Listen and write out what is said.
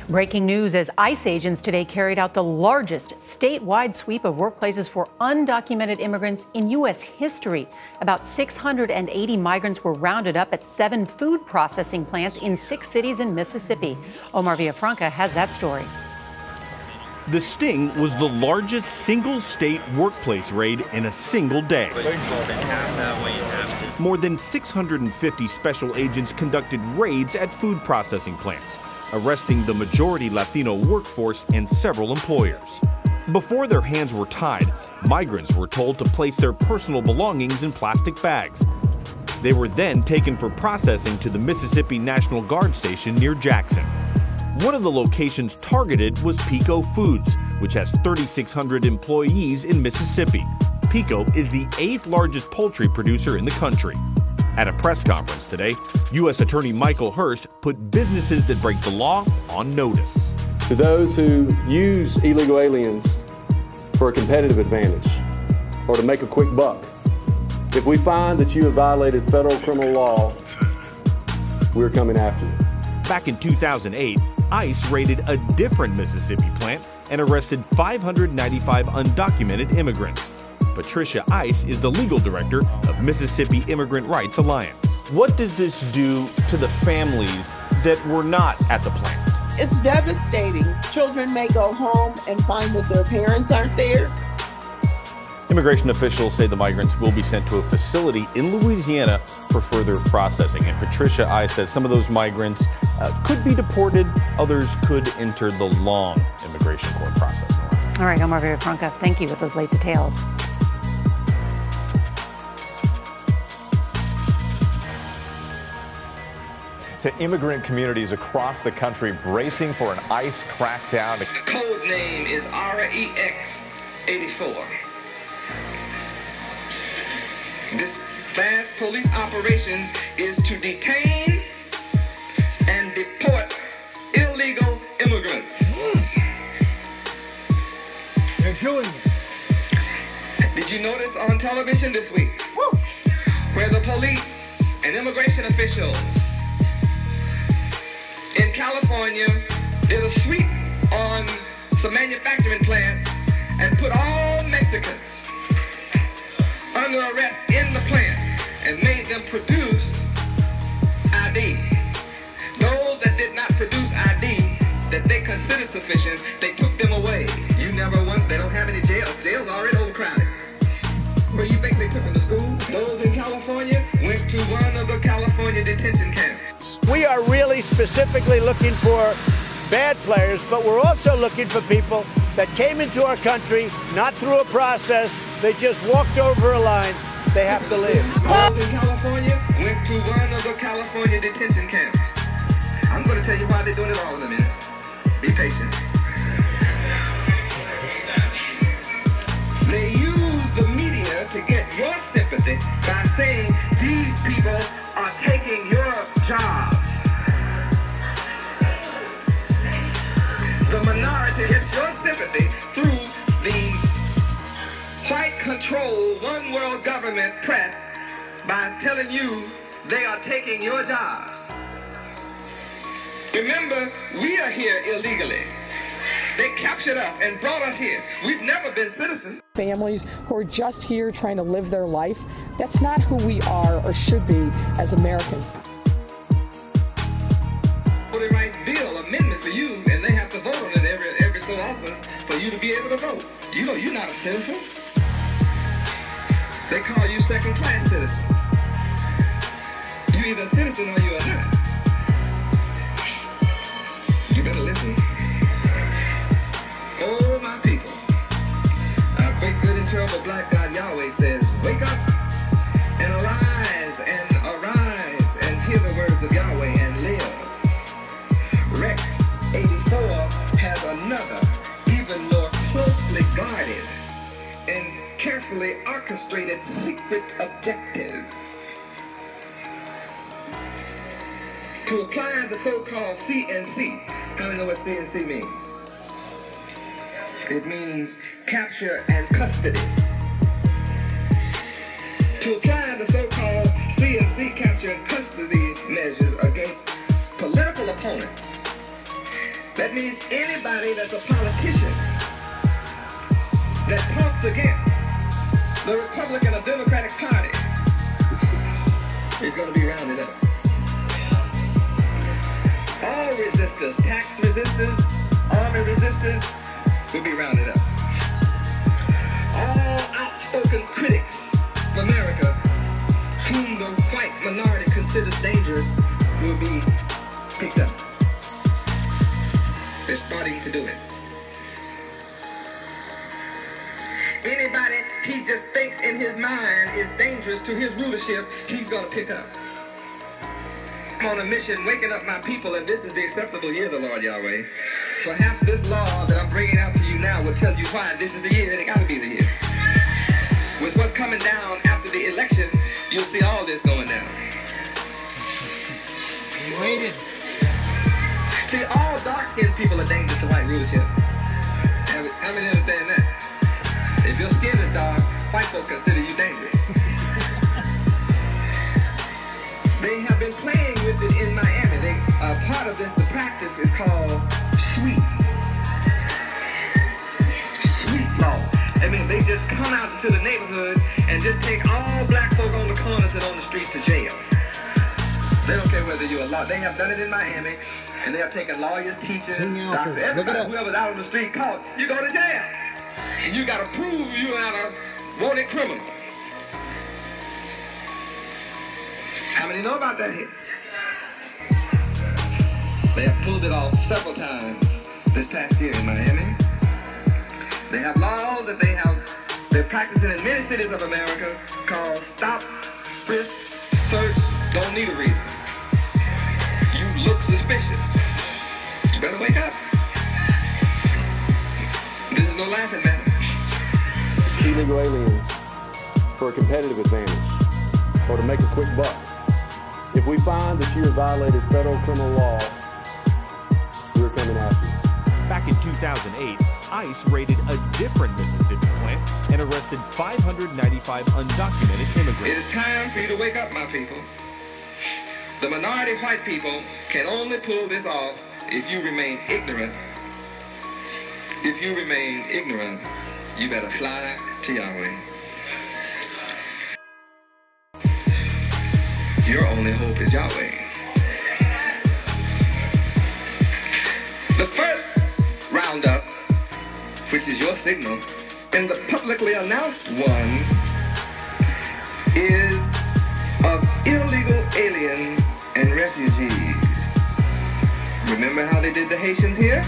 Breaking news as ICE agents today carried out the largest statewide sweep of workplaces for undocumented immigrants in U.S. history. About 680 migrants were rounded up at 7 food processing plants in 6 cities in Mississippi. Omar Villafranca has that story. The sting was the largest single state workplace raid in a single day. More than 650 special agents conducted raids at food processing plants, arresting the majority Latino workforce and several employers. Before their hands were tied, migrants were told to place their personal belongings in plastic bags. They were then taken for processing to the Mississippi National Guard station near Jackson. One of the locations targeted was Pico Foods, which has 3,600 employees in Mississippi. Pico is the 8th largest poultry producer in the country. At a press conference today, U.S. Attorney Michael Hurst put businesses that break the law on notice. To those who use illegal aliens for a competitive advantage or to make a quick buck, if we find that you have violated federal criminal law, we're coming after you. Back in 2008, ICE raided a different Mississippi plant and arrested 595 undocumented immigrants. Patricia Ice is the legal director of Mississippi Immigrant Rights Alliance. What does this do to the families that were not at the plant? It's devastating. Children may go home and find that their parents aren't there. Immigration officials say the migrants will be sent to a facility in Louisiana for further processing. And Patricia Ice says some of those migrants could be deported, others could enter the long immigration court process. All right, Omar Villafranca, thank you with those late details. To immigrant communities across the country bracing for an ICE crackdown. The code name is REX 84. This fast police operation is to detain and deport illegal immigrants. They're doing it. Did you notice on television this week where the police and immigration officials in California did a sweep on some manufacturing plants and put all Mexicans under arrest in the plant and made them produce ID. Those that did not produce ID that they considered sufficient, they took them away. You never want, they don't have any jails. Jails are already overcrowded. Where you think they took them to school? Those in California went to one of the California detention camps. We are really specifically looking for bad players, but we're also looking for people that came into our country, not through a process. They just walked over a line. They have to leave. Those in California went to one of the California detention camps. I'm going to tell you why they're doing it all in a minute. Be patient. They use the media to get your sympathy by saying these people are taking your jobs. The minority gets your sympathy through the white-controlled one-world government press by telling you they are taking your jobs. Remember, we are here illegally. They captured us and brought us here. We've never been citizens. Families who are just here trying to live their life, that's not who we are or should be as Americans. They write bill amendment for you, and they have to vote on it every so often for you to be able to vote. You know you're not a citizen. They call you second-class citizen. You're either a citizen or you are not. You better listen. Oh, my people. Our great, good, and terrible black God Yahweh says, wake up and arise and hear the words of Yahweh and live. Rex 84 has another, even more closely guarded and carefully orchestrated secret objective to apply the so-called C&C. How do you know what C&C means? It means capture and custody. To apply the so-called C&C capture and custody measures against political opponents, that That means anybody that's a politician that talks against the Republican or Democratic Party is going to be rounded up. All resistors, tax resistors, army resistors will be rounded up. All outspoken critics of America, whom the white minority considers dangerous, will be picked up. They're starting to do it. Anybody he just thinks in his mind is dangerous to his rulership, he's going to pick up. I'm on a mission waking up my people, and this is the acceptable year of the Lord Yahweh. Perhaps this law that I'm bringing out to you now will tell you why this is the year, and it got to be the year. With what's coming down after the election, you'll see all this going down. We waited. See, all dark-skinned people are dangerous to white rulership. How many understand that? If your skin is dark, white folks consider you dangerous. They have been playing with it in Miami. Part of this, the practice is called sweep. Sweep law. I mean, they just come out into the neighborhood and just take all black folk on the corners and on the streets to jail. They don't care whether you're a law. They have done it in Miami, and they have taken lawyers, teachers, doctors, everybody, whoever's out on the street caught, you go to jail. And you got to prove you're not a wanted criminal. How many know about that here? They have pulled it off several times this past year in Miami. They have laws that they're practicing in many cities of America called stop, frisk, search, don't need a reason. You look suspicious. You better wake up. This is no laughing matter. Illegal aliens for a competitive advantage or to make a quick buck. If we find that you have violated federal criminal law, we're coming after you. Back in 2008, ICE raided a different Mississippi plant and arrested 595 undocumented immigrants. It is time for you to wake up, my people. The minority white people can only pull this off if you remain ignorant. If you remain ignorant, you better fly to Yahweh. Your only hope is Yahweh. The first roundup, which is your signal, and the publicly announced one, is of illegal aliens and refugees. Remember how they did the Haitians here?